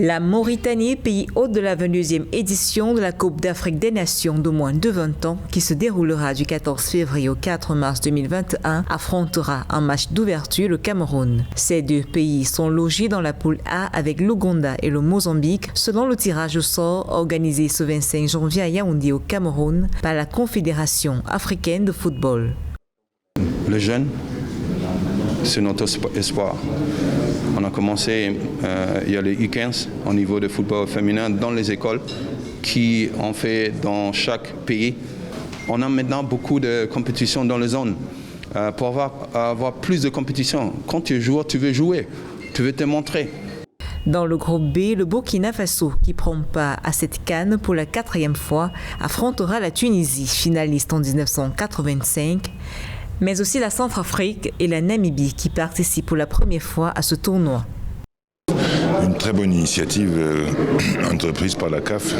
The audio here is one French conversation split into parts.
La Mauritanie, pays hôte de la 22e édition de la Coupe d'Afrique des Nations de moins de 20 ans, qui se déroulera du 14 février au 4 mars 2021, affrontera en match d'ouverture le Cameroun. Ces deux pays sont logés dans la poule A avec l'Ouganda et le Mozambique, selon le tirage au sort organisé ce 25 janvier à Yaoundé au Cameroun par la Confédération africaine de football. Le jeune, c'est notre espoir. On a commencé, il y a les U15 au niveau de football féminin dans les écoles qui ont fait dans chaque pays. On a maintenant beaucoup de compétitions dans les zones. Pour avoir plus de compétitions, quand tu es joueur, tu veux jouer, tu veux te montrer. Dans le groupe B, le Burkina Faso, qui prend part à cette CAN pour la 4e fois, affrontera la Tunisie, finaliste en 1985, mais aussi la Centrafrique et la Namibie qui participent pour la première fois à ce tournoi. Une très bonne initiative entreprise par la CAF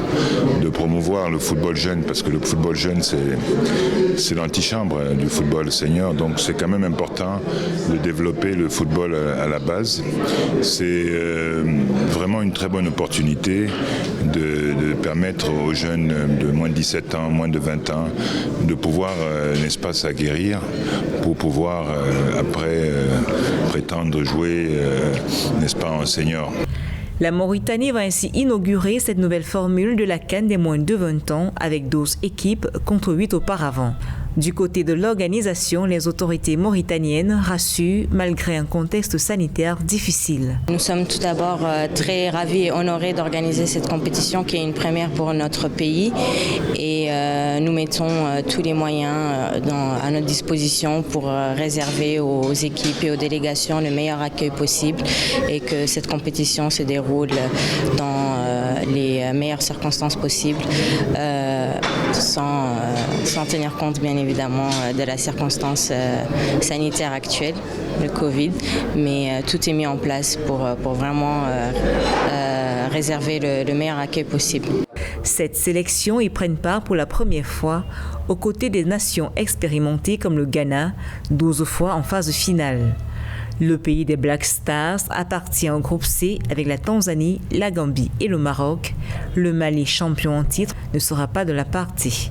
de promouvoir le football jeune, parce que le football jeune c'est l'antichambre du football senior, donc c'est quand même important de développer le football à la base. C'est vraiment une très bonne opportunité de permettre aux jeunes de moins de 17 ans, moins de 20 ans, de pouvoir, n'est-ce pas, s'aguerrir pour pouvoir après prétendre jouer, n'est-ce pas, en senior. La Mauritanie va ainsi inaugurer cette nouvelle formule de la CAN des moins de 20 ans avec 12 équipes contre 8 auparavant. Du côté de l'organisation, les autorités mauritaniennes rassurent malgré un contexte sanitaire difficile. Nous sommes tout d'abord très ravis et honorés d'organiser cette compétition qui est une première pour notre pays et nous mettons tous les moyens à notre disposition pour réserver aux équipes et aux délégations le meilleur accueil possible et que cette compétition se déroule dans les meilleures circonstances possibles sans tenir compte bien évidemment de la circonstance sanitaire actuelle, le Covid, mais tout est mis en place pour vraiment réserver le meilleur accueil possible. Cette sélection y prennent part pour la première fois aux côtés des nations expérimentées comme le Ghana, 12 fois en phase finale. Le pays des Black Stars appartient au groupe C avec la Tanzanie, la Gambie et le Maroc. Le Mali, champion en titre, ne sera pas de la partie.